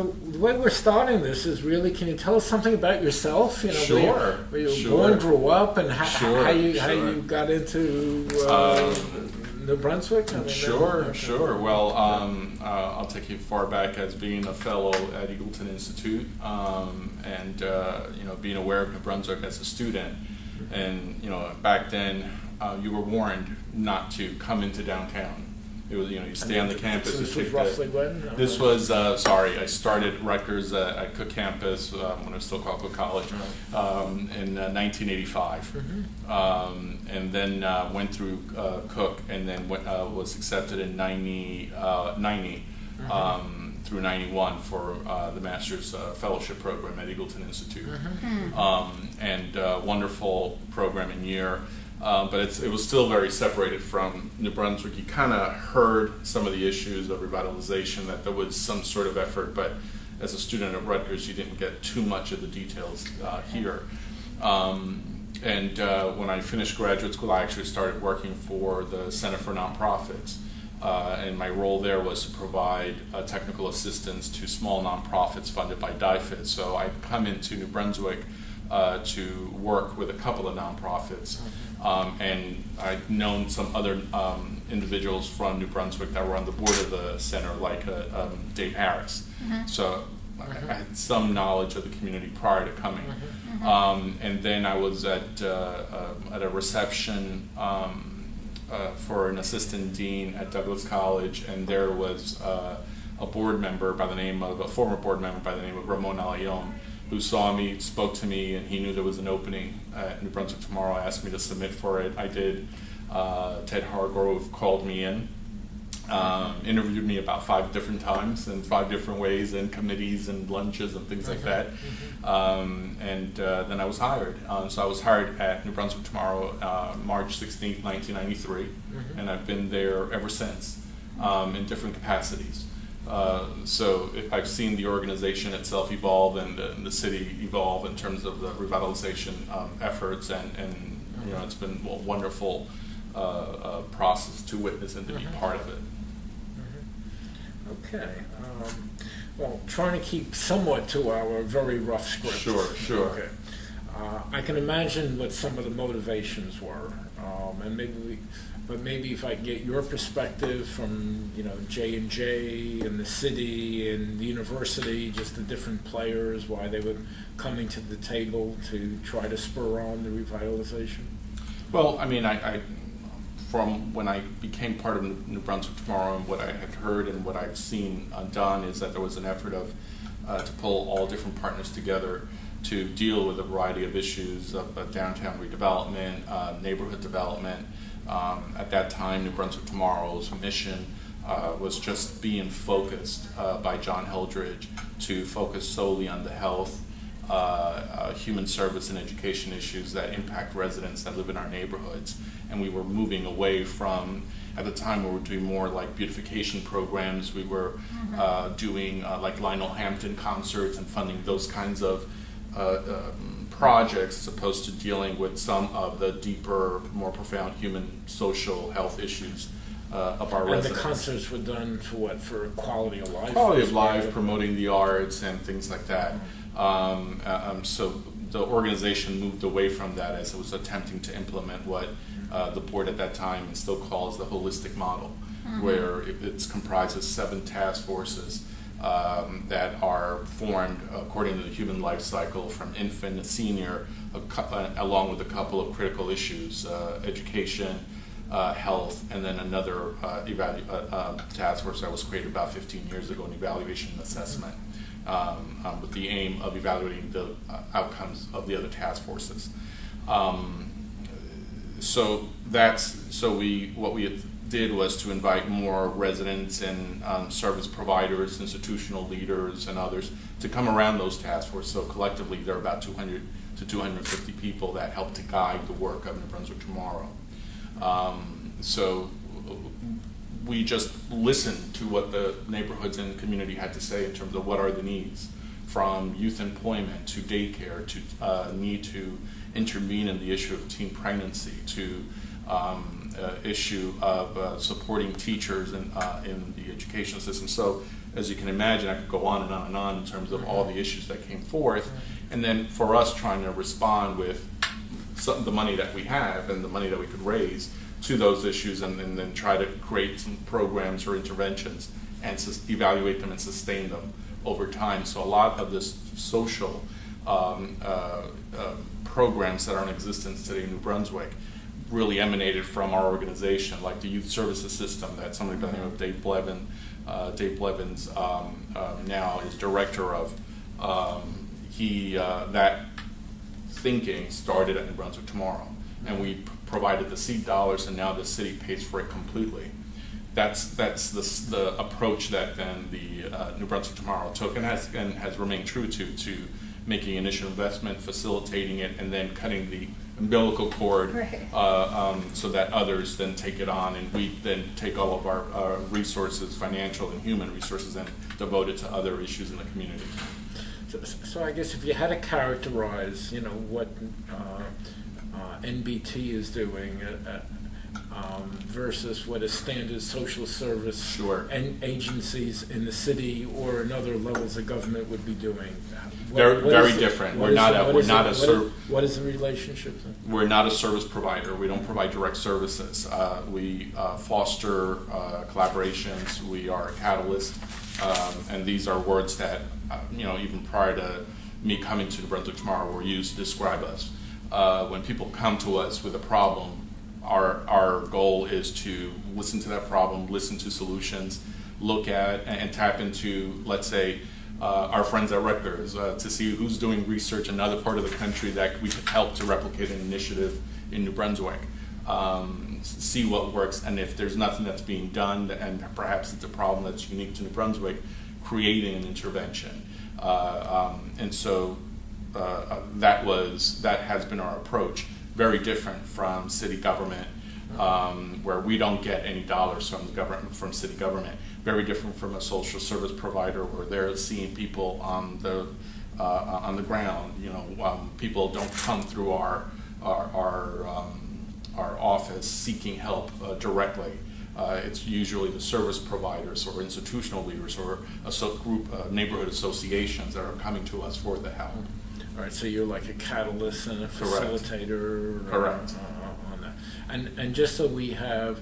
So the way we're starting this is really, can you tell us something about yourself? Sure. Where you were born, grew up, and how you got into New Brunswick? Sure. Well, I'll take you far back as being a fellow at Eagleton Institute, and being aware of New Brunswick as a student. And back then, you were warned not to come into downtown. It was, you stay on the campus. This was roughly when? This was, I started Rutgers at Cook campus when it was still called Cook College in 1985. And then went through Cook and then was accepted in 90 through 91 for the Master's Fellowship Program at Eagleton Institute. And wonderful program and year. But it was still very separated from New Brunswick. You kind of heard some of the issues of revitalization, that there was some sort of effort, but as a student at Rutgers, you didn't get too much of the details here. And when I finished graduate school, I actually started working for the Center for Nonprofits. And my role there was to provide technical assistance to small nonprofits funded by DIFID. So I'd come into New Brunswick to work with a couple of nonprofits. And I'd known some other individuals from New Brunswick that were on the board of the center, like Dave Harris. So I had some knowledge of the community prior to coming. And then I was at a reception for an assistant dean at Douglas College, and there was a former board member by the name of Ramon Alayom, who saw me, spoke to me, and he knew there was an opening at New Brunswick Tomorrow, asked me to submit for it. I did. Ted Hargrove called me in, interviewed me about 5 different times in 5 different ways, in committees and lunches and things like that. And then I was hired. So I was hired at New Brunswick Tomorrow March 16th, 1993, and I've been there ever since in different capacities. So I've seen the organization itself evolve and the city evolve in terms of the revitalization efforts, and it's been a wonderful process to witness and to be part of it. Okay. Well, trying to keep somewhat to our very rough script. Sure. Okay. I can imagine what some of the motivations were, and maybe if I can get your perspective from J&J and the city and the university, just the different players, why they were coming to the table to try to spur on the revitalization. Well, I mean, I from when I became part of New Brunswick Tomorrow, and what I had heard and what I've seen done is that there was an effort to pull all different partners together to deal with a variety of issues of downtown redevelopment, neighborhood development. At that time, New Brunswick Tomorrow's mission was just being focused by John Heldrich to focus solely on the health, human service, and education issues that impact residents that live in our neighborhoods. And we were moving away from, at the time we were doing more like beautification programs. We were doing like Lionel Hampton concerts and funding those kinds of projects, as opposed to dealing with some of the deeper, more profound human, social, health issues of our residents. And the concerts were done for what? For quality of life? Quality of life, promoting the arts and things like that. So the organization moved away from that as it was attempting to implement what the board at that time still calls the holistic model, where it's comprised of 7 task forces that are formed according to the human life cycle from infant to senior, along with a couple of critical issues, education, health, and then another task force that was created about 15 years ago, an evaluation and assessment, with the aim of evaluating the outcomes of the other task forces. What we did was to invite more residents and service providers, institutional leaders, and others to come around those task forces. So collectively, there are about 200 to 250 people that help to guide the work of New Brunswick Tomorrow. So we just listened to what the neighborhoods and community had to say in terms of what are the needs, from youth employment to daycare to need to intervene in the issue of teen pregnancy to issue of supporting teachers in the education system. So as you can imagine, I could go on and on and on in terms of all the issues that came forth. And then for us trying to respond with the money that we have and the money that we could raise to those issues, and then try to create some programs or interventions and evaluate them and sustain them over time. So a lot of this social programs that are in existence today in New Brunswick really emanated from our organization, like the youth services system that somebody by the name of Dave Blevins now is director of. That thinking started at New Brunswick Tomorrow, and we provided the seed dollars, and now the city pays for it completely. That's the approach that then the New Brunswick Tomorrow took, and has remained true to making initial investment, facilitating it, and then cutting the umbilical cord, right. So that others then take it on, and we then take all of our resources, financial and human resources, and devote it to other issues in the community. So I guess if you had to characterize, what NBT is doing versus what a standard social service sure. and agencies in the city or in other levels of government would be doing, they're very different. What is the relationship then? We're not a service provider. We don't provide direct services. We foster collaborations. We are a catalyst, and these are words that even prior to me coming to New Brunswick Tomorrow were used to describe us. When people come to us with a problem, our goal is to listen to that problem, listen to solutions, look at and tap into, let's say, our friends at Rutgers to see who's doing research in another part of the country that we could help to replicate an initiative in New Brunswick. See what works, and if there's nothing that's being done, and perhaps it's a problem that's unique to New Brunswick, creating an intervention. And so that has been our approach. Very different from city government, where we don't get any dollars from the government, from city government. Very different from a social service provider, where they're seeing people on the ground. People don't come through our office seeking help directly. It's usually the service providers or institutional leaders or neighborhood associations that are coming to us for the help. All right, so you're like a catalyst and a facilitator. Correct. On that. And just so we have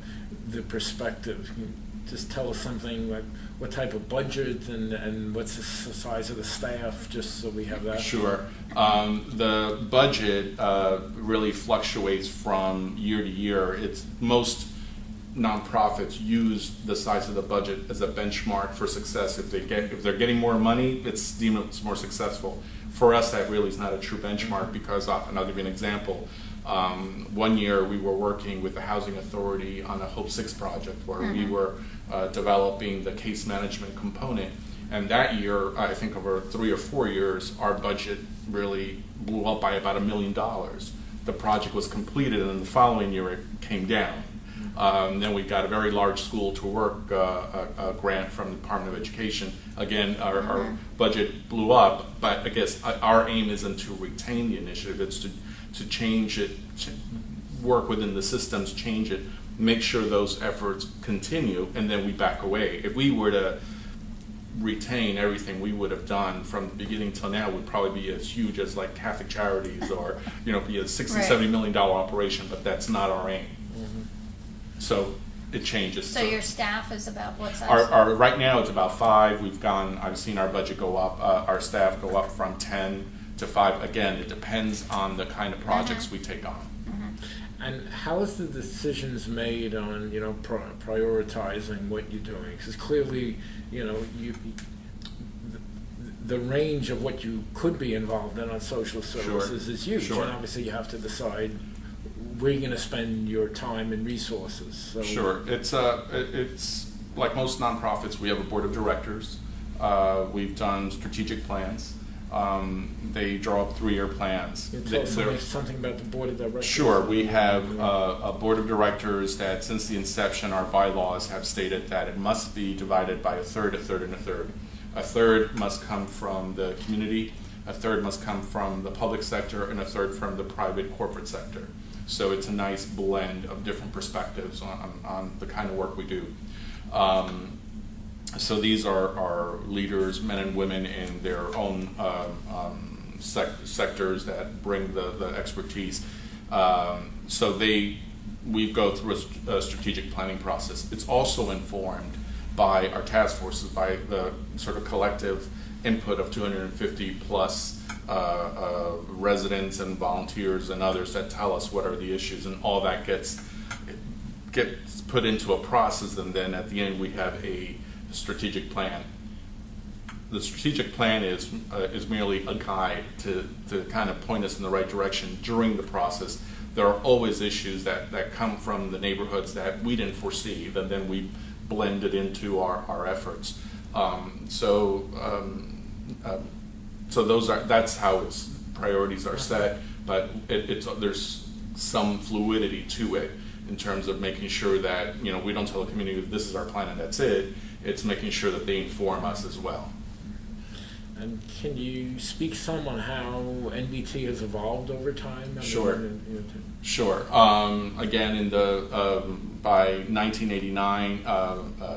the perspective, can you just tell us something like what type of budget and what's the size of the staff, just so we have that? Sure. The budget really fluctuates from year to year. Most nonprofits use the size of the budget as a benchmark for success. If they're getting more money, it's deemed it's more successful. For us, that really is not a true benchmark, because and I'll give you an example. One year we were working with the Housing Authority on a Hope 6 project where we were developing the case management component, and that year, I think over 3 or 4 years, our budget really blew up by about $1 million. The project was completed, and then the following year it came down. Then we got a very large school to work grant from the Department of Education. Again, our budget blew up, but I guess our aim isn't to retain the initiative, it's to change it, work within the systems, change it, make sure those efforts continue, and then we back away. If we were to retain everything we would have done from the beginning till now, would probably be as huge as like Catholic Charities or be a $60–70 million operation, but that's not our aim. So it changes. So your staff is about what size? Our right now it's about 5. I've seen our budget go up, our staff go up from 10 to 5. Again, it depends on the kind of projects we take on. And how is the decisions made on prioritizing what you're doing? Because clearly, the range of what you could be involved in on social services is huge, and obviously you have to decide where you're going to spend your time and resources. So. Sure, it's like most nonprofits. We have a board of directors. We've done strategic plans. They draw up 3-year plans. Can you tell us something about the board of directors? Sure, we have a board of directors that since the inception, our bylaws have stated that it must be divided by a third, and a third. A third must come from the community, a third must come from the public sector, and a third from the private corporate sector. So it's a nice blend of different perspectives on the kind of work we do. So these are leaders, men and women in their own sectors that bring the expertise. So we go through a strategic planning process. It's also informed by our task forces, by the sort of collective input of 250 plus residents and volunteers and others that tell us what are the issues, and all that gets put into a process, and then at the end we have a strategic plan. The strategic plan is merely a guide to kind of point us in the right direction during the process. There are always issues that come from the neighborhoods that we didn't foresee, that then we blend it into our efforts. So that's how its priorities are set, but there's some fluidity to it in terms of making sure that we don't tell the community this is our plan and that's it. It's making sure that they inform us as well. And can you speak some on how NBT has evolved over time? Sure. Sure. Again, by 1989,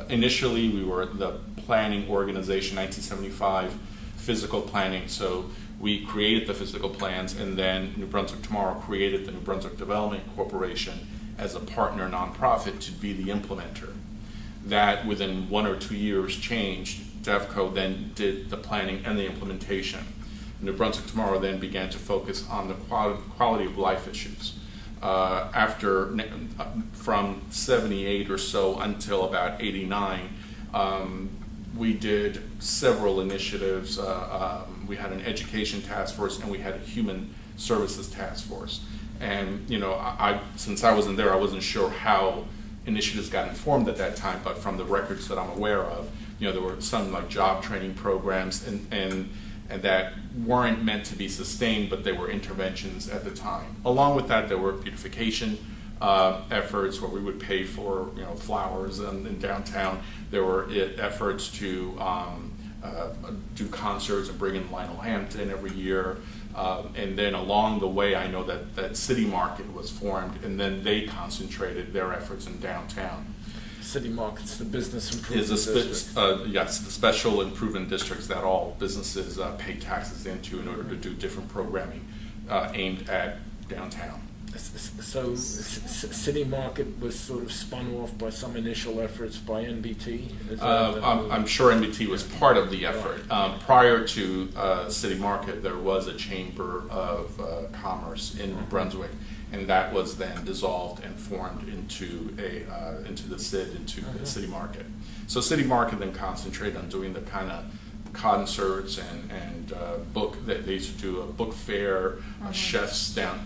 initially we were the planning organization, 1975, physical planning. So we created the physical plans, and then New Brunswick Tomorrow created the New Brunswick Development Corporation as a partner nonprofit to be the implementer. That within 1 or 2 years changed. Devco then did the planning and the implementation. New Brunswick Tomorrow then began to focus on the quality of life issues. From 78 or so until about 89, we did several initiatives. We had an education task force and we had a human services task force. And since I wasn't there, I wasn't sure how initiatives got informed at that time, but from the records that I'm aware of, there were some like job training programs and that weren't meant to be sustained, but they were interventions at the time. Along with that, there were beautification efforts where we would pay for flowers in downtown. There were efforts to do concerts and bring in Lionel Hampton every year. And then along the way, I know that City Market was formed, and then they concentrated their efforts in downtown. City Market's the business improvement district. Yes, the special improvement districts that all businesses pay taxes into in order to do different programming aimed at downtown. So City Market was sort of spun off by some initial efforts by NBT? I'm sure NBT was part of the effort. Prior to City Market, there was a Chamber of Commerce in Brunswick, and that was then dissolved and formed into the CID, into the City Market. So City Market then concentrated on doing the kind of concerts and book that they used to do a book fair, chefs down,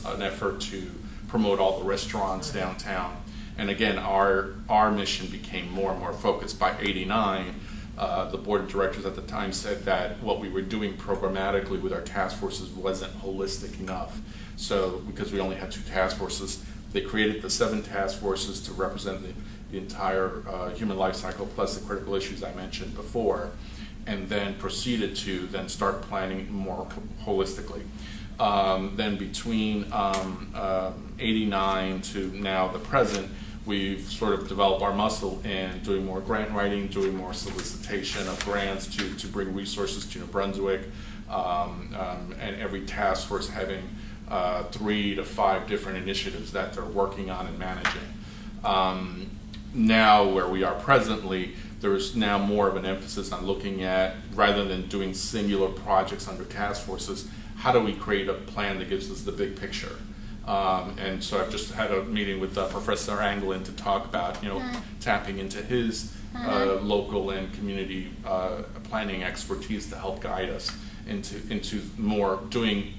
an effort to promote all the restaurants downtown. And again, our mission became more and more focused. By '89, the board of directors at the time said that what we were doing programmatically with our task forces wasn't holistic enough. So because we only had 2 task forces, they created the 7 task forces to represent the entire human life cycle plus the critical issues I mentioned before, and then proceeded to then start planning more holistically. Then between 89 to now the present, we've sort of developed our muscle in doing more grant writing, doing more solicitation of grants to bring resources to New Brunswick, and every task force having 3 to 5 different initiatives that they're working on and managing. Now, where we are presently, there's now more of an emphasis on looking at, rather than doing singular projects under task forces, how do we create a plan that gives us the big picture? And so I've just had a meeting with Professor Anglin to talk about, tapping into his local and community planning expertise to help guide us into more doing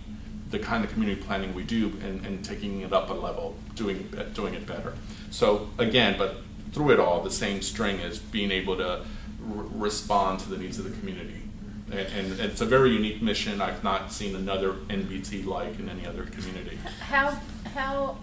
the kind of community planning we do and taking it up a level, doing it better. So again, but through it all, the same string is being able to respond to the needs of the community. And it's a very unique mission. I've not seen another NBT like in any other community. How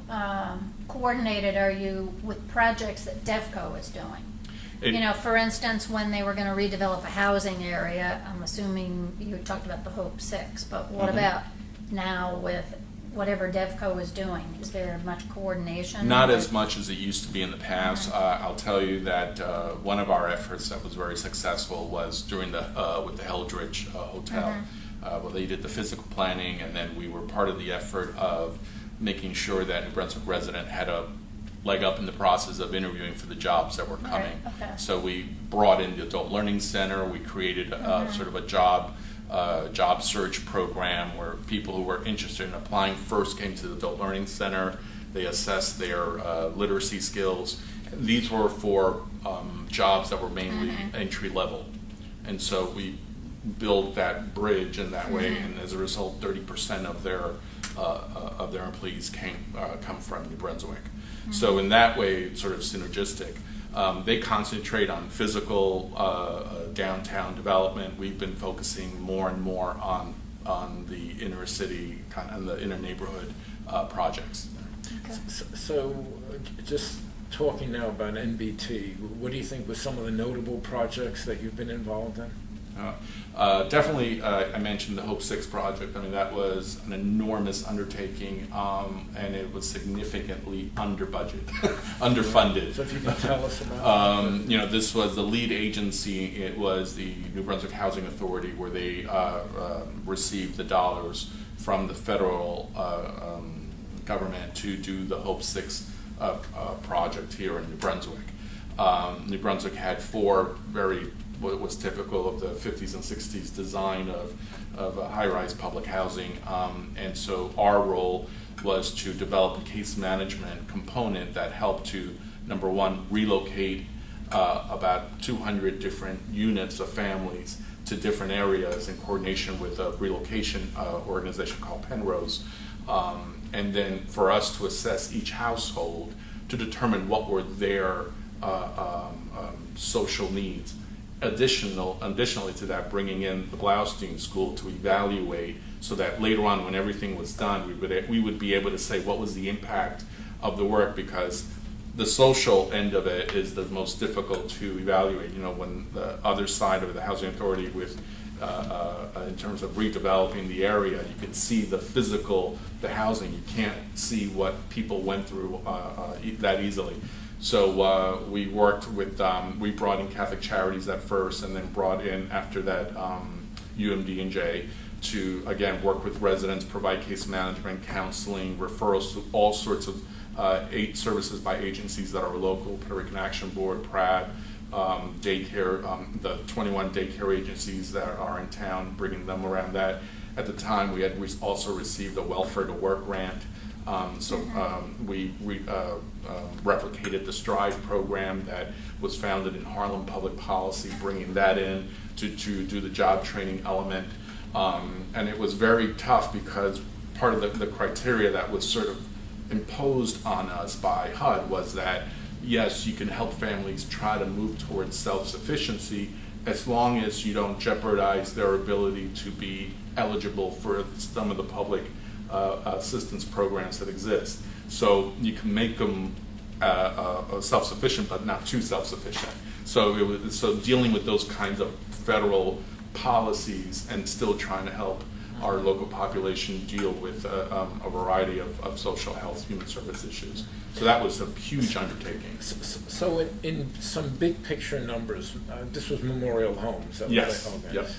coordinated are you with projects that Devco is doing? For instance, when they were going to redevelop a housing area, I'm assuming you talked about the Hope 6, but what about now with whatever Devco is doing? Is there much coordination? Not as much as it used to be in the past. I'll tell you that one of our efforts that was very successful was during the with the Heldrich Hotel. Well, they did the physical planning, and then we were part of the effort of making sure that New Brunswick resident had a leg up in the process of interviewing for the jobs that were coming. Right, okay. So we brought in the Adult Learning Center. We created sort of a job search program where people who were interested in applying first came to the Adult Learning Center. They assessed their literacy skills. These were for jobs that were mainly entry level, and so we built that bridge in that way. And as a result, 30% of their employees come from New Brunswick. So in that way, it's sort of synergistic. They concentrate on physical downtown development. We've been focusing more and more on the inner city and the inner neighborhood projects. Okay. So just talking now about NBT, what do you think were some of the notable projects that you've been involved in? Definitely, I mentioned the Hope 6 project. I mean, that was an enormous undertaking, and it was significantly under budget, underfunded. So if you can tell us about this was the lead agency. It was the New Brunswick Housing Authority, where they received the dollars from the federal government to do the Hope 6 project here in New Brunswick. New Brunswick had four what was typical of the 50s and 60s design of high-rise public housing, and so our role was to develop a case management component that helped to, number one, relocate about 200 different units of families to different areas in coordination with a relocation organization called Penrose, and then for us to assess each household to determine what were their social needs. Additionally to that, bringing in the Blaustein School to evaluate, so that later on, when everything was done, we would be able to say what was the impact of the work, because the social end of it is the most difficult to evaluate. When the other side of the housing authority with in terms of redeveloping the area, you can see the housing. You can't see what people went through that easily. So we worked with, we brought in Catholic Charities at first, and then brought in after that UMD&J to, again, work with residents, provide case management, counseling, referrals to all sorts of services by agencies that are local, Puerto Rican Action Board, PRAD, daycare, the 21 daycare agencies that are in town, bringing them around that. At the time, we had also received a Welfare to Work grant. We replicated the STRIVE program that was founded in Harlem Public Policy, bringing that in to do the job training element. And it was very tough, because part of the criteria that was sort of imposed on us by HUD was that, yes, you can help families try to move towards self-sufficiency as long as you don't jeopardize their ability to be eligible for some of the public assistance programs that exist. So you can make them self-sufficient, but not too self-sufficient. So dealing with those kinds of federal policies and still trying to help our local population deal with a variety of social health, human service issues. So that was a huge undertaking. So in some big picture numbers, this was Memorial Homes. Yes. Okay. Yep.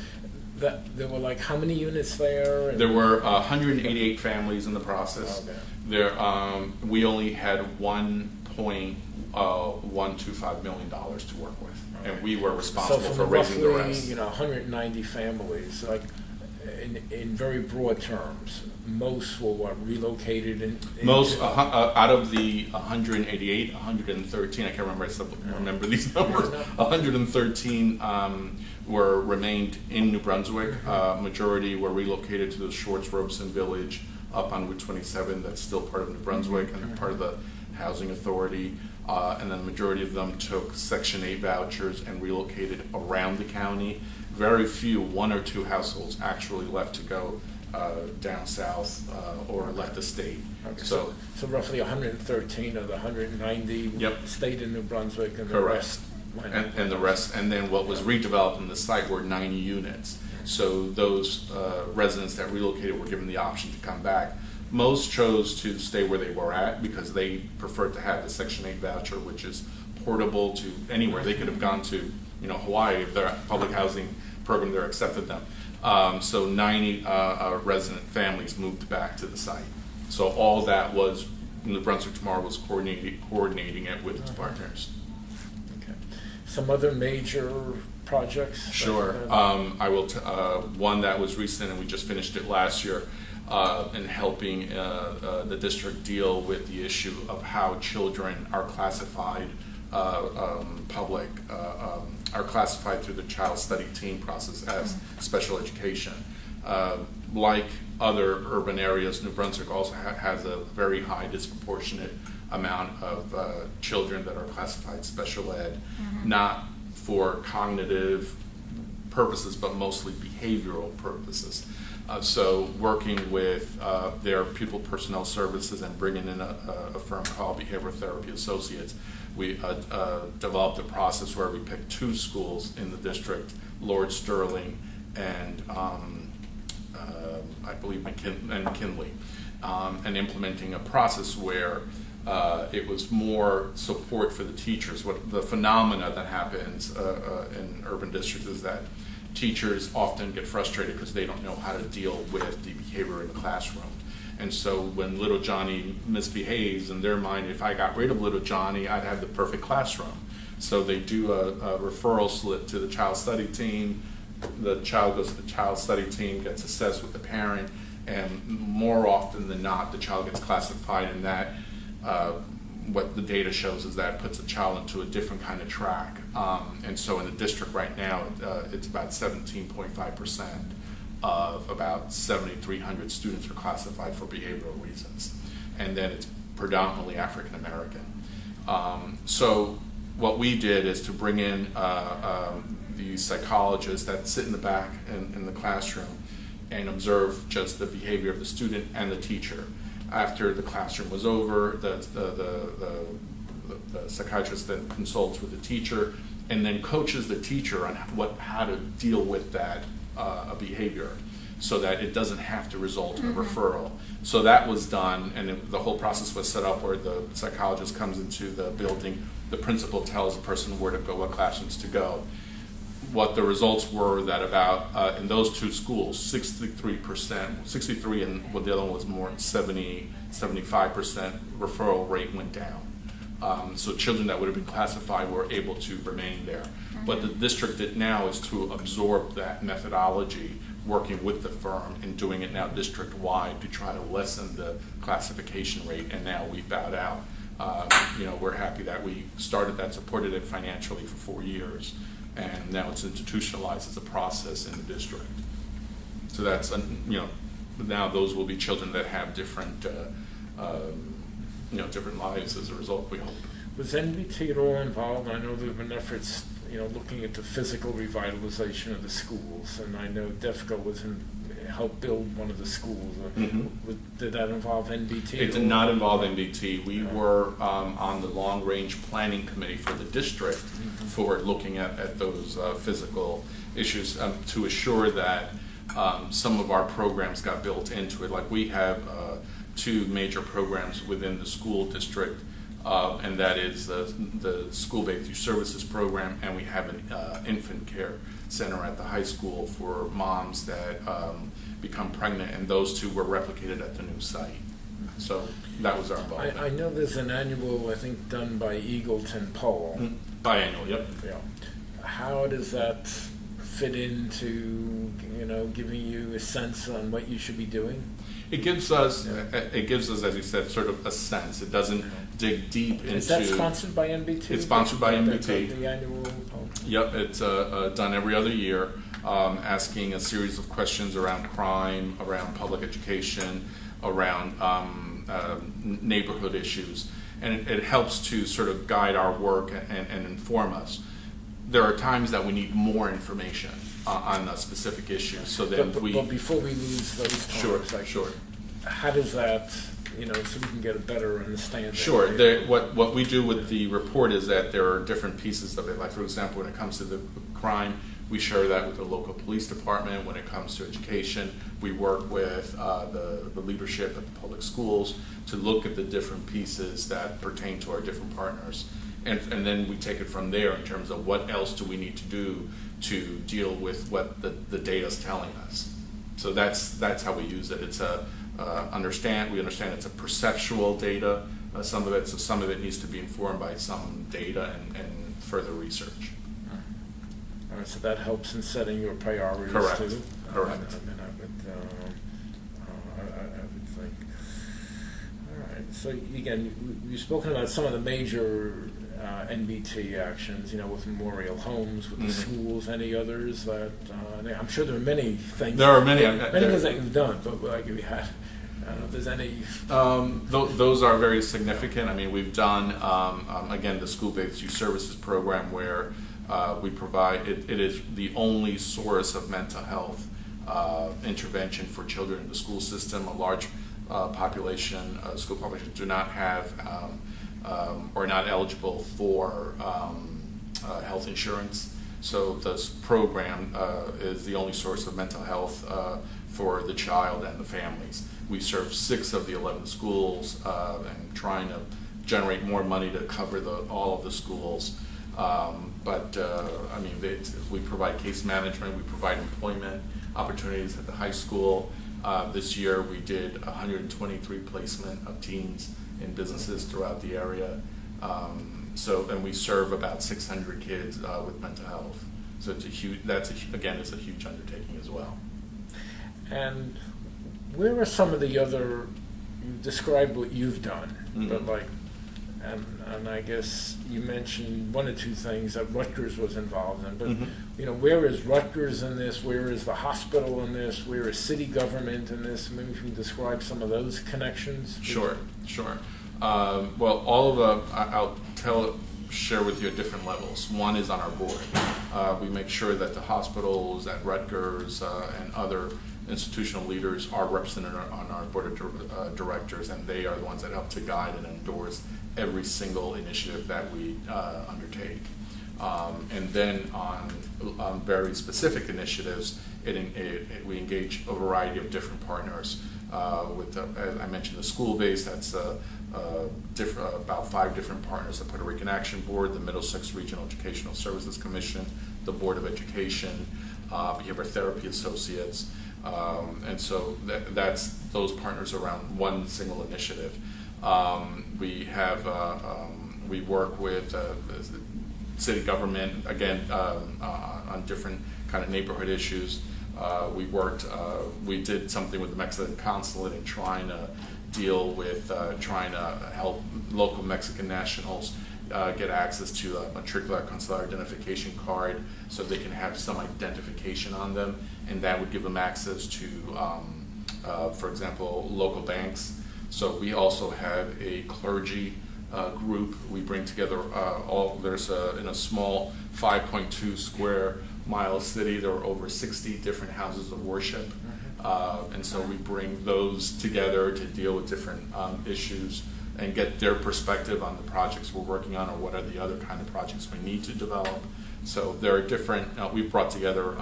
There were like how many units there? There were 188 families in the process. Okay. We only had $1.125 million to work with, and we were responsible for raising the rest. 190 families, like in very broad terms, most were relocated. Most out of the 188, 113. I can't remember. I still remember these numbers. 113 remained in New Brunswick. Majority were relocated to the Shorts Robeson Village up on Route 27. That's still part of New Brunswick and part of the Housing Authority. And then the majority of them took Section 8 vouchers and relocated around the county. Very few, one or two households actually left to go down south or left the state. Okay, so roughly 113 of the 190 stayed in New Brunswick, and the rest went. And the rest, and then what was redeveloped in the site were 90 units. So those residents that relocated were given the option to come back. Most chose to stay where they were at because they preferred to have the Section 8 voucher, which is portable to anywhere. They could have gone to, Hawaii if their public housing program there accepted them. So 90 resident families moved back to the site. So all that was, the Brunswick Tomorrow was coordinating it with its partners. Okay. Some other major projects? Sure. I will. One that was recent, and we just finished it last year, in helping the district deal with the issue of how children are classified, are classified through the child study team process as special education. Like other urban areas, New Brunswick also has a very high disproportionate amount of children that are classified special ed, not for cognitive purposes, but mostly behavioral purposes. So working with their pupil personnel services and bringing in a firm called Behavioral Therapy Associates, we developed a process where we picked 2 schools in the district, Lord Sterling and I believe McKinley, and implementing a process where it was more support for the teachers. What the phenomena that happens in urban districts is that teachers often get frustrated because they don't know how to deal with the behavior in the classroom. And so when little Johnny misbehaves, in their mind, if I got rid of little Johnny, I'd have the perfect classroom. So they do a referral slip to the child study team. The child goes to the child study team, gets assessed with the parent, and more often than not, the child gets classified, and that what the data shows is that puts a child into a different kind of track. And so in the district right now, it's about 17.5% of about 7,300 students are classified for behavioral reasons. And then it's predominantly African American. So what we did is to bring in the psychologists that sit in the back in the classroom and observe just the behavior of the student and the teacher. After the classroom was over, the psychiatrist then consults with the teacher and then coaches the teacher on how to deal with that behavior so that it doesn't have to result in a referral. So that was done, and the whole process was set up where the psychologist comes into the building, the principal tells the person where to go, what classrooms to go. What the results were that about, in those 2 schools, 63%, and the other one was more 75% referral rate went down. So children that would have been classified were able to remain there. What the district did now is to absorb that methodology, working with the firm and doing it now district-wide to try to lessen the classification rate, and now we bowed out. We're happy that we started that, supported it financially for 4 years, and now it's institutionalized as a process in the district. So that's, now those will be children that have different, different lives as a result, we hope. Was NBT at all involved? I know there have been efforts, looking at the physical revitalization of the schools, and I know Devco helped build one of the schools. Did that involve NBT? It did not involve NBT. We were on the long-range planning committee for the district for looking at those physical issues to assure that some of our programs got built into it. Like we have 2 major programs within the school district, and that is the school-based youth services program, and we have an infant care center at the high school for moms that become pregnant, and those 2 were replicated at the new site. So that was our involvement. I know there's an annual, I think, done by Eagleton poll. Biannual, yep. Yeah. How does that fit into, giving you a sense on what you should be doing? It gives us, as you said, sort of a sense. It doesn't dig deep into. Is that sponsored by NBT? It's sponsored by NBT. The annual poll? Yep, it's done every other year, asking a series of questions around crime, around public education, around neighborhood issues, and it helps to sort of guide our work and inform us. There are times that we need more information on a specific issue, so that but before we lose those points, sure. How does that, so we can get a better understanding? Sure. What we do with the report is that there are different pieces of it. Like, for example, when it comes to the crime, We share that with the local police department. When it comes to education, we work with the leadership at the public schools to look at the different pieces that pertain to our different partners. And then we take it from there in terms of what else do we need to do to deal with what the data is telling us. So that's how we use it. It's we understand it's a perceptual data, some of it needs to be informed by some data and further research. All right, so that helps in setting your priorities. Correct. Too. Correct. I mean, I would think. All right. So again, you've spoken about some of the major NBT actions. With memorial homes, with the schools. Any others that I'm sure there are many things. There are many things that you've done, but like if you had. I don't know if there's any. Those are very significant. I mean, we've done again the school-based youth services program where. We provide, it is the only source of mental health intervention for children in the school system. A large school population do not have or not eligible for health insurance. So this program is the only source of mental health for the child and the families. We serve 6 of the 11 schools and trying to generate more money to cover all of the schools. We provide case management, we provide employment opportunities at the high school. This year we did 123 placement of teens in businesses throughout the area. And we serve about 600 kids with mental health. So it's a huge undertaking as well. And where are some of the other, you described what you've done, but and I guess you mentioned 1 or 2 things that Rutgers was involved in, but where is Rutgers in this? Where is the hospital in this? Where is city government in this? Maybe if you can describe some of those connections. Sure. Well, all of I'll share with you at different levels. One is on our board. We make sure that the hospitals at Rutgers and other institutional leaders are represented on our board of directors, and they are the ones that help to guide and endorse every single initiative that we undertake. And then on very specific initiatives, we engage a variety of different partners. As I mentioned, the school-based, that's about 5 different partners: the Puerto Rican Action Board, the Middlesex Regional Educational Services Commission, the Board of Education, Behavioral Therapy Associates, and so that's those partners around one single initiative. We work with city government again on different kind of neighborhood issues. We did something with the Mexican consulate in trying to deal with trying to help local Mexican nationals get access to a matricular consular identification card so they can have some identification on them, and that would give them access to, for example, local banks. So we also have a clergy group. We bring together in a small 5.2 square mile city, there are over 60 different houses of worship. And so we bring those together to deal with different issues and get their perspective on the projects we're working on or what are the other kind of projects we need to develop. So there are different, we've brought together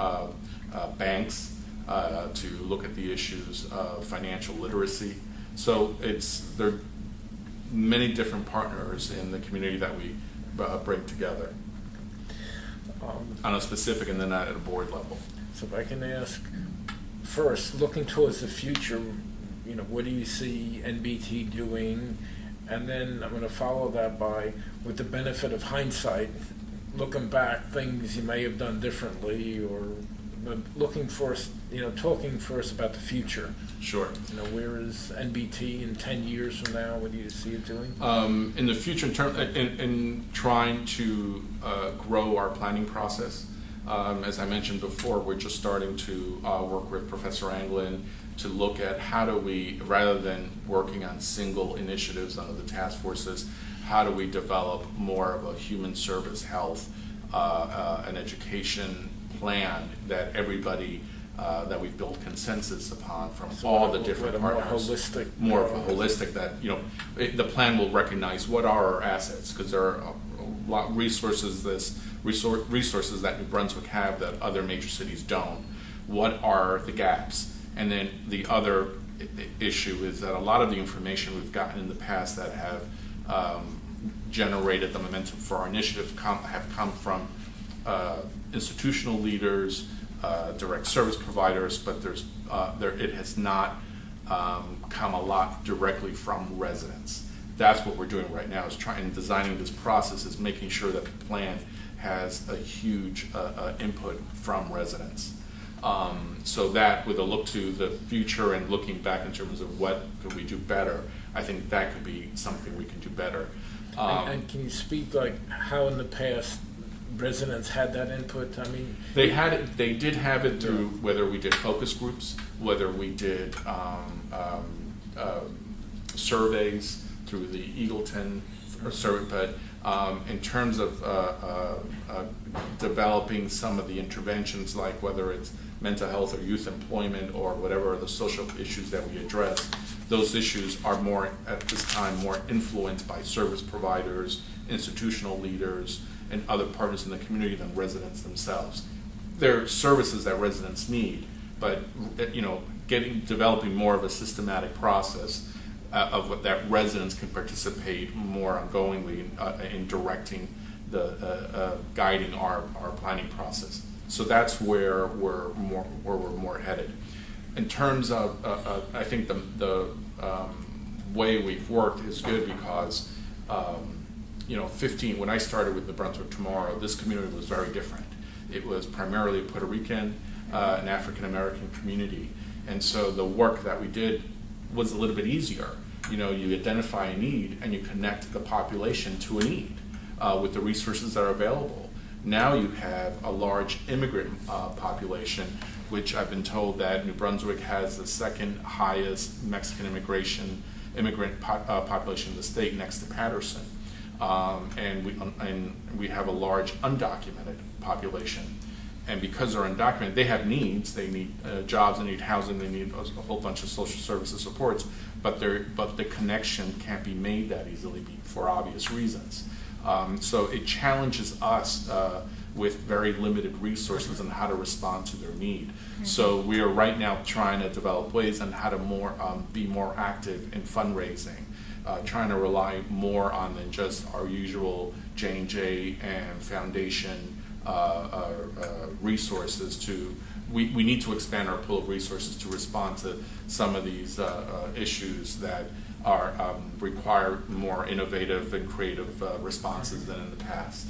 banks to look at the issues of financial literacy. So there are many different partners in the community that we bring together on a specific and then at a board level. So if I can ask, first, looking towards the future, what do you see NBT doing? And then I'm going to follow that by, with the benefit of hindsight, looking back, things you may have done differently, or looking first, talking first about the future. Sure. Where is NBT in 10 years from now? What do you see it doing? In the future, in trying to grow our planning process, as I mentioned before, we're just starting to work with Professor Anglin to look at how do we, rather than working on single initiatives under the task forces, how do we develop more of a human service health and education plan that everybody that we've built consensus upon from all the different partners. More of a holistic that, the plan will recognize what are our assets, because there are a resources that New Brunswick have that other major cities don't. What are the gaps? And then the other issue is that a lot of the information we've gotten in the past that have generated the momentum for our initiative have come from institutional leaders, direct service providers, but it has not come a lot directly from residents. That's what we're doing right now, is designing this process, is making sure that the plan has a huge input from residents. So that, with a look to the future and looking back in terms of what could we do better, I think that could be something we can do better. And can you speak like how in the past residents had that input? I mean, they did have it through whether we did focus groups, whether we did surveys through the Eagleton survey, but in terms of developing some of the interventions, like whether it's mental health or youth employment or whatever are the social issues that we address, those issues are more, at this time, more influenced by service providers, institutional leaders, and other partners in the community than residents themselves. There are services that residents need, but developing more of a systematic process of what that residents can participate more ongoingly in directing guiding our planning process. So that's where we're more headed. In terms of, I think the way we've worked is good because, when I started with the Brunswick Tomorrow, this community was very different. It was primarily a Puerto Rican, an African American community, and so the work that we did was a little bit easier. You identify a need and you connect the population to a need with the resources that are available. Now you have a large immigrant population, which I've been told that New Brunswick has the second highest Mexican immigrant population in the state, next to Patterson. And we have a large undocumented population. And because they're undocumented, they have needs. They need jobs, they need housing, they need a whole bunch of social services supports, but the connection can't be made that easily for obvious reasons. So it challenges us with very limited resources on how to respond to their need. Mm-hmm. So we are right now trying to develop ways on how to be more active in fundraising, trying to rely more on than just our usual J&J and foundation resources. We need to expand our pool of resources to respond to some of these issues that are require more innovative and creative responses than in the past.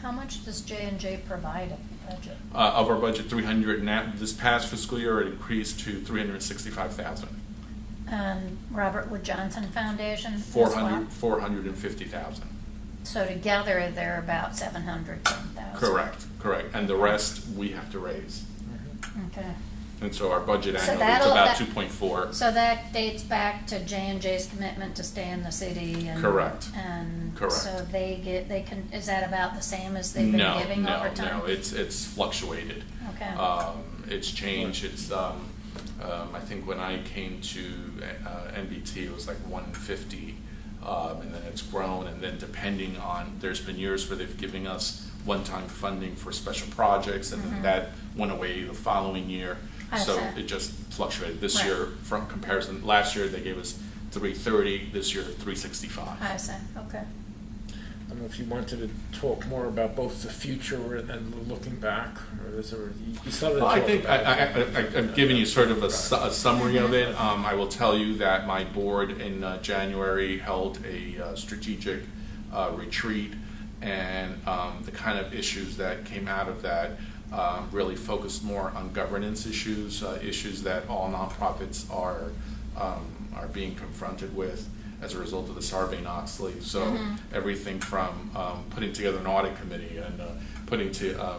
How much does J&J provide of the budget? Of our budget, 300. Now, this past fiscal year, it increased to 365,000. And Robert Wood Johnson Foundation? 450,000. So together, they're about 710,000. Correct. And the rest we have to raise. Okay. And so our budget annually is about 2.4. So that dates back to J&J's commitment to stay in the city. And, Correct. And Correct. so is that about the same as they've been giving over time? No, it's fluctuated. Okay. It's changed. It's I think when I came to NBT, it was like 150, and then it's grown. And then depending on, there's been years where they've given us one-time funding for special projects, and then that went away the following year. So it just fluctuated. This year, from comparison, last year they gave us 330. This year, 365. I see. Okay. I don't know if you wanted to talk more about both the future and looking back, or is there, you started to talk I think about I've given you sort of a summary of it. I will tell you that my board in January held a strategic retreat, and the kind of issues that came out of that really focused more on governance issues, issues that all nonprofits are being confronted with as a result of the Sarbanes-Oxley. So everything from putting together an audit committee and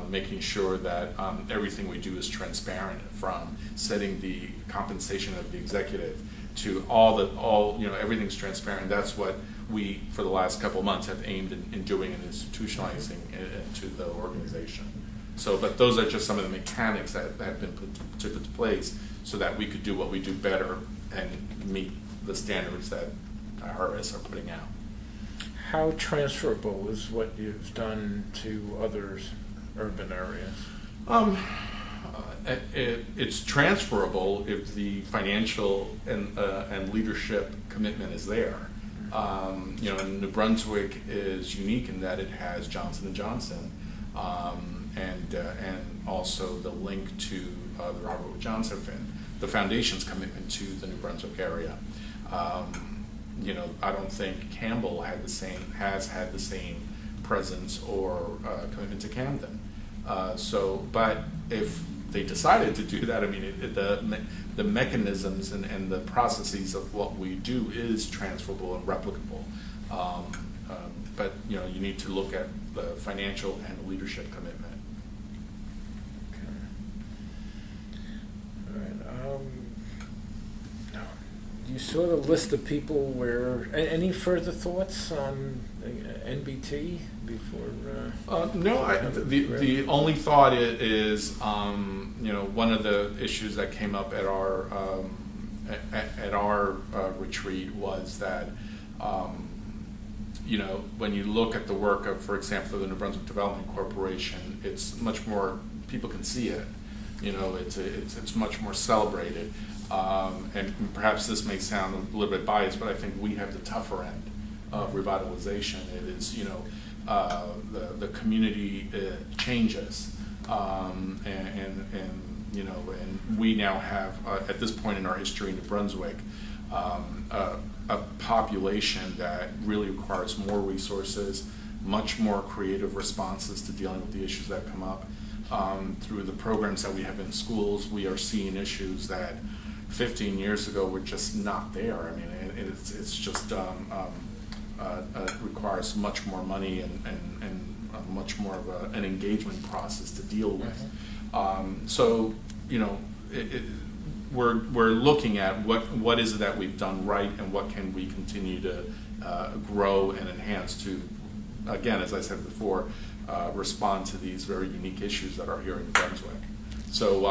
making sure that everything we do is transparent, from setting the compensation of the executive to everything's transparent. That's what we, for the last couple of months, have aimed in doing and institutionalizing into the organization. So, but those are just some of the mechanics that have been put into place so that we could do what we do better and meet the standards that IRS are putting out. how transferable is what you've done to other urban areas? It's transferable if the financial and leadership commitment is there. And New Brunswick is unique in that it has Johnson & Johnson, and also the link to the Robert Wood Johnson Fund, the foundation's commitment to the New Brunswick area. I don't think Campbell has had the same presence or commitment to Camden. But if they decided to do that, I mean, the mechanisms and the processes of what we do is transferable and replicable. But you need to look at the financial and leadership commitment. You saw the list of people where. Any further thoughts on NBT before? No, the only thought is one of the issues that came up at our retreat was that when you look at the work of, for example, the New Brunswick Development Corporation, it's much more, people can see it. It's much more celebrated. And perhaps this may sound a little bit biased, but I think we have the tougher end of revitalization. It is, the community changes, and we now have at this point in our history in New Brunswick a population that really requires more resources, much more creative responses to dealing with the issues that come up. Through the programs that we have in schools, we are seeing issues that 15 years ago were just not there. I mean, it's just requires much more money and much more of an engagement process to deal with. We're looking at what is it that we've done right and what can we continue to grow and enhance to, again, as I said before, respond to these very unique issues that are here in Brunswick. So,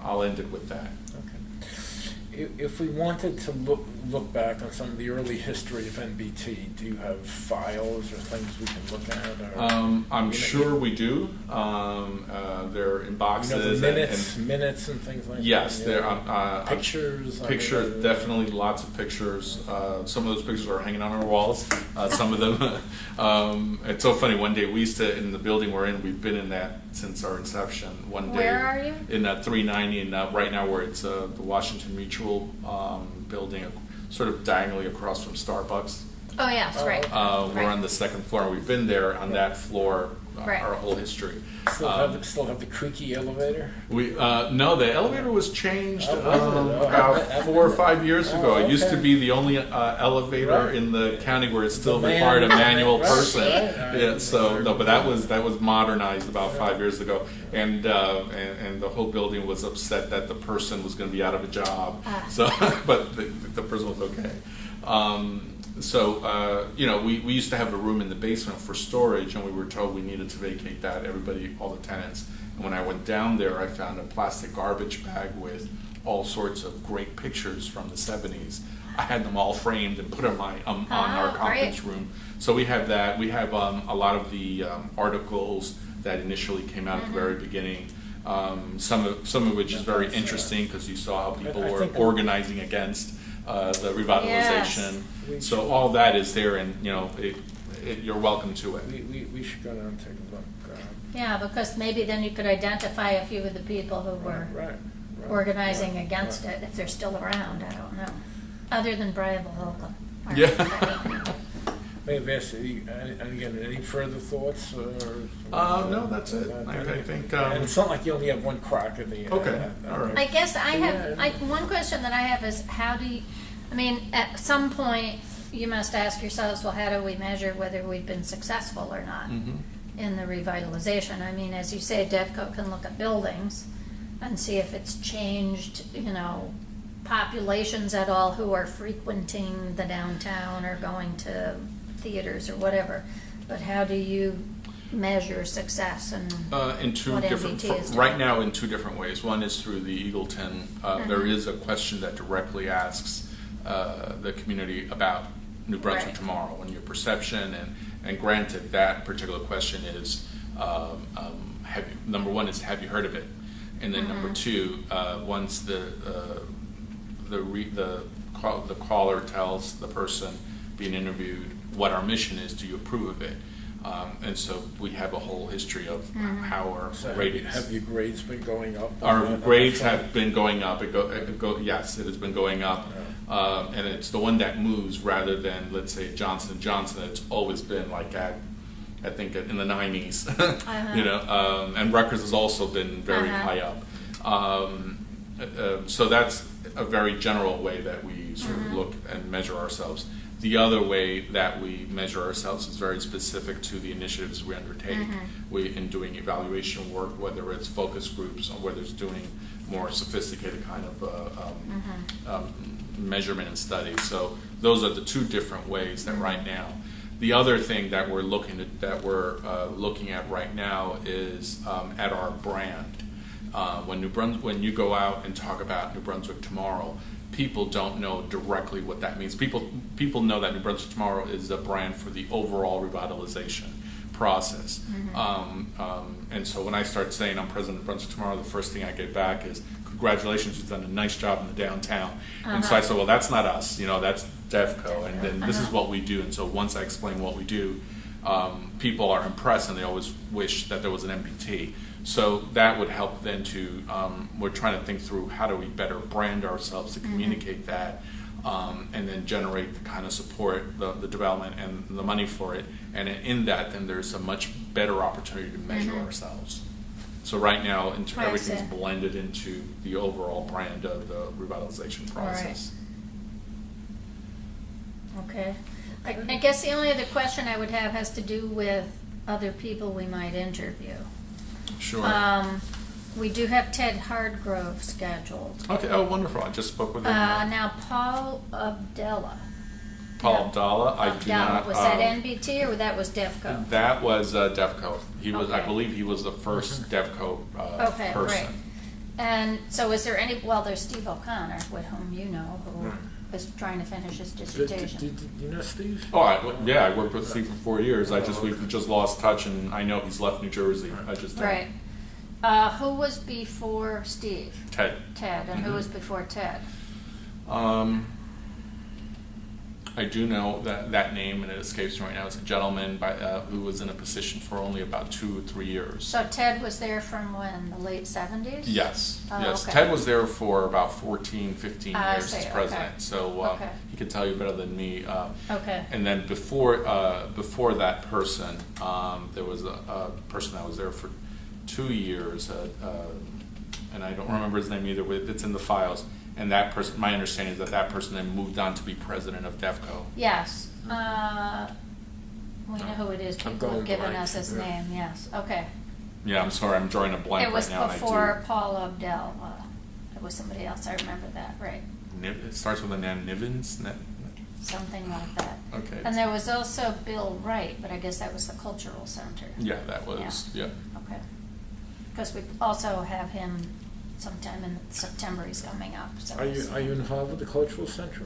I'll end it with that. Okay. If we wanted to look back on some of the early history of NBT, do you have files or things we can look at? Or, I'm sure we do. They're in boxes. Minutes and things like that. Yes, there are pictures. Pictures, definitely lots of pictures. Some of those pictures are hanging on our walls. Some of them. It's so funny. One day we used to, in the building we're in, we've been in that since our inception. One day. Where are you? In 390, and right now where it's the Washington Mutual building, sort of diagonally across from Starbucks. Oh, yes, right. We're on the second floor. We've been there on that floor our whole history. Still have the creaky elevator? No, the elevator was changed about 4 or 5 years ago. Oh, It used to okay. be the only elevator in the county where it still required a manual person. Yeah, so no, but that was modernized about 5 years ago, and the whole building was upset that the person was going to be out of a job. So, but the person was okay. We used to have a room in the basement for storage, and we were told we needed to vacate that, all the tenants. And when I went down there, I found a plastic garbage bag with all sorts of great pictures from the 70s. I had them all framed and put them on our conference room. So we have that. We have a lot of the articles that initially came out at the very beginning. Some of which is very interesting because you saw how people were organizing against the revitalization. Yes. So all that is there, and you're welcome to it. We should go down and take a look. Yeah, because maybe then you could identify a few of the people who were organizing against it, if they're still around. I don't know. Other than Brian Holcomb. Yeah. Maybe again, any further thoughts? No, that's it. I think. And it's not like you only have one crack at the. Okay. All right. I guess I have one question that I have is how do you? I mean, at some point you must ask yourselves, well, how do we measure whether we've been successful or not in the revitalization? I mean, as you say, Devco can look at buildings and see if it's changed, populations at all who are frequenting the downtown or going to theaters or whatever. But how do you measure success and in two what different NBT is doing? right now in two different ways. One is through the Eagleton. There is a question that directly asks the community about New Brunswick Right. Tomorrow and your perception. And granted, that particular question is, number one is, have you heard of it? And then number two, once the caller tells the person being interviewed what our mission is, do you approve of it? And so we have a whole history of how our ratings. Have your grades been going up? Our grades have been going up. Yes, it has been going up, and it's the one that moves rather than, let's say, Johnson & Johnson. It's always been like at, I think, in the 90s, you know. And Rutgers has also been very high up. So that's a very general way that we sort of look and measure ourselves. The other way that we measure ourselves is very specific to the initiatives we undertake. In doing evaluation work, whether it's focus groups or whether it's doing more sophisticated kind of measurement and study. So those are the two different ways that right now. The other thing that we're looking at right now is at our brand. When you go out and talk about New Brunswick Tomorrow, people don't know directly what that means. People know that New Brunswick Tomorrow is a brand for the overall revitalization process. And so when I start saying I'm president of Brunswick Tomorrow, the first thing I get back is, congratulations, you've done a nice job in the downtown. And so I say, well, that's not us, you know, that's Devco, and then this is what we do. And so once I explain what we do, people are impressed and they always wish that there was an MBT. So that would help then to, we're trying to think through how do we better brand ourselves to communicate that, and then generate the kind of support, the development and the money for it. And in that, then there's a much better opportunity to measure ourselves. So right now, everything's blended into the overall brand of the revitalization process. Right. Okay. I guess the only other question I would have has to do with other people we might interview. Sure. We do have Ted Hargrove scheduled. Okay. Oh, wonderful. I just spoke with him. Now, Paul Abdallah. Paul Abdallah. I do not. Was that NBT or that was Devco? That was Devco. He was. I Okay. believe he was the first Devco Okay, person. right. And so is there any, well, there's Steve O'Connor, with whom you know, who is trying to finish his dissertation. Did you know Steve? Oh, I worked with Steve for 4 years. We've just lost touch, and I know he's left New Jersey. I just Right. Who was before Steve? Ted. Ted. And who was before Ted? I do know that name, and it escapes me right now. It's a gentleman who was in a position for only about 2 or 3 years. So Ted was there from when? The late 70s? Yes. Oh, Yes. okay. Ted was there for about 14, 15 years as president. Okay. So he could tell you better than me. Okay. And then before that person, there was a person that was there for 2 years, and I don't remember his name either. But it's in the files. And that person, my understanding is that person then moved on to be president of Devco. Yes. We know who it is. People have given us his yeah. name. Yes. Okay. Yeah, I'm sorry, I'm drawing a blank It was right now. before Paul Abdallah. It was somebody else. I remember that. Right. It starts with an N. Nivens? Something like that. Okay. And there was also Bill Wright, but I guess that was the cultural center. Yeah, that was, yeah. Okay. Because we also have him sometime in September. He's coming up. So Are you involved with the cultural center?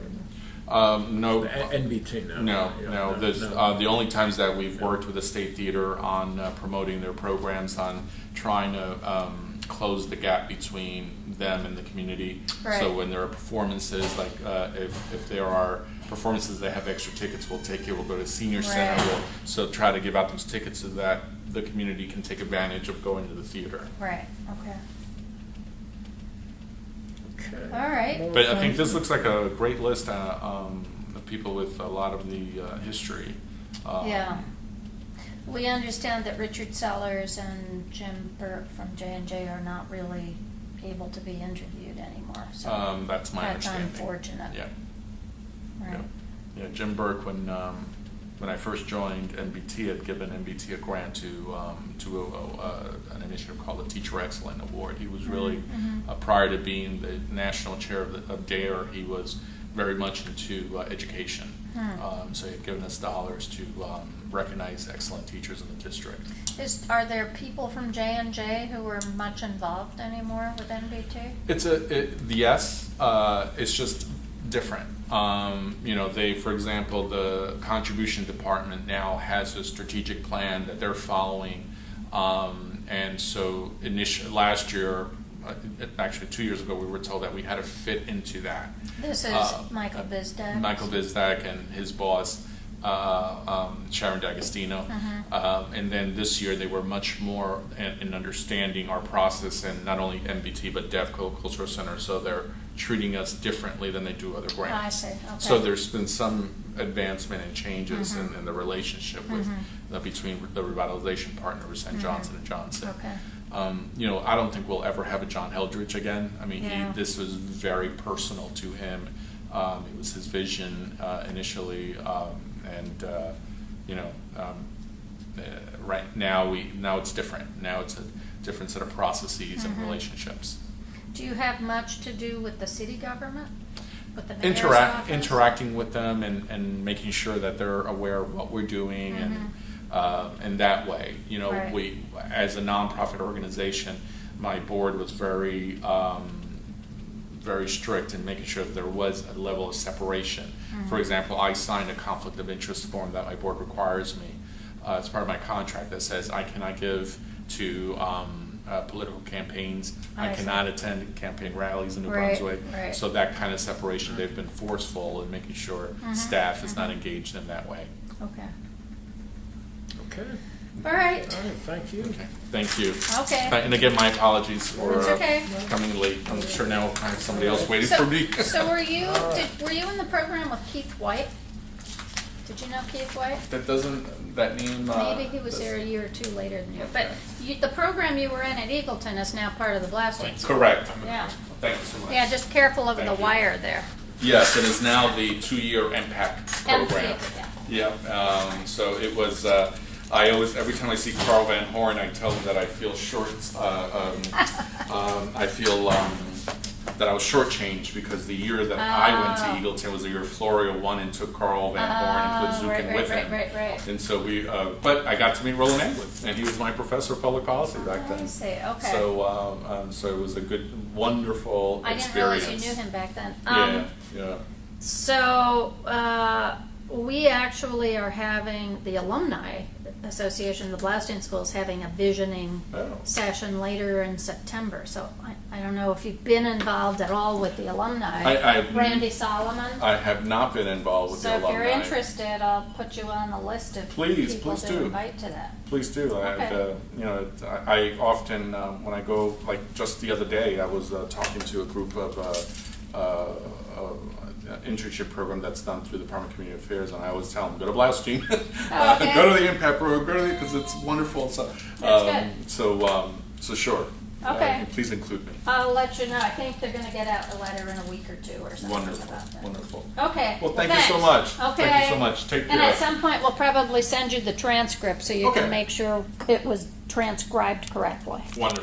No. The NBT now. No. The only times that we've worked with the State Theater on promoting their programs, on trying to close the gap between them and the community. Right. So when there are performances, like if there are performances that have extra tickets, we'll take it. We'll go to Senior Center. Right. We'll try to give out those tickets so that the community can take advantage of going to the theater. Right. Okay. Okay. All right. But I think this looks like a great list of people with a lot of the history. Yeah. We understand that Richard Sellers and Jim Burke from J&J are not really able to be interviewed anymore. So That's my understanding. That's unfortunate. Yeah. Right. Yeah. Jim Burke, when I first joined NBT, had given NBT a grant to an initiative called the Teacher Excellence Award. He was really, prior to being the national chair of DARE, he was very much into education. So he had given us dollars to recognize excellent teachers in the district. Are there people from J&J who are much involved anymore with NBT? Yes. It's just different. They, for example, the contribution department now has a strategic plan that they're following, and so last year, actually 2 years ago, we were told that we had to fit into that. This is Michael Bizdak. Michael Bizdak and his boss, Sharon D'Agostino. And then this year they were much more in understanding our process, and not only MBT but Devco Cultural Center, so they're treating us differently than they do other grants. I see. Okay. So there's been some advancement and changes in the relationship with between the revitalization partners and Johnson & Johnson. Okay. I don't think we'll ever have a John Heldrich again. I mean, Yeah. this was very personal to him. It was his vision initially, right now it's different. Now it's a different set of processes and relationships. Do you have much to do with the city government? With the mayor's office? Interacting with them and making sure that they're aware of what we're doing, and that way, Right. we, as a nonprofit organization, my board was very strict in making sure that there was a level of separation. For example, I signed a conflict of interest form that my board requires me as part of my contract that says I cannot give to political campaigns. I cannot attend campaign rallies in New Brunswick. Right. So that kind of separation, they've been forceful in making sure staff is not engaged in that way. Okay. Okay. All right. All right, thank you. Okay, thank you. Okay. And again, my apologies for It's okay. coming late. I'm sure now I have somebody else waiting for me. So were you in the program with Keith White? Did you know Keith White? That name... Maybe he was there a year or two later than you. But the program you were in at Eagleton is now part of the blasting school. Correct. Yeah. Thank you so much. Yeah, just careful of the Thank you. wire there. Yes, it is now the 2-year impact program. Yeah. Yeah. So it was. I always, every time I see Carl Van Horn, I tell him that I feel I feel that I was shortchanged because the year that I went to Eagleton was the year Florio won and took Carl Van Horn and put Zukin with him. Right. And so but I got to meet Roland Anglin, and he was my professor of public policy back then. I see. Okay. So it was a good, wonderful I didn't experience. realize you knew him back then. Yeah. So we actually are having the Alumni Association of the Blasting School is having a visioning session later in September. So I don't know if you've been involved at all with the alumni. Randy Solomon. I have not been involved with the alumni. So if you're interested, I'll put you on the list of people to invite to that. Please do. Okay. I often, when I go, like just the other day, I was talking to a group of internship program that's done through the Department of Community Affairs, and I always tell them, go to blasting, go to the impact program, because it's wonderful. So, That's good. So sure. Okay. Please include me. I'll let you know. I think they're going to get out a letter in a week or two or something. Wonderful. Okay. Well, thank you so much. Okay. Thank you so much. Take care. And at some point, we'll probably send you the transcript so you Okay. can make sure it was transcribed correctly. Wonderful.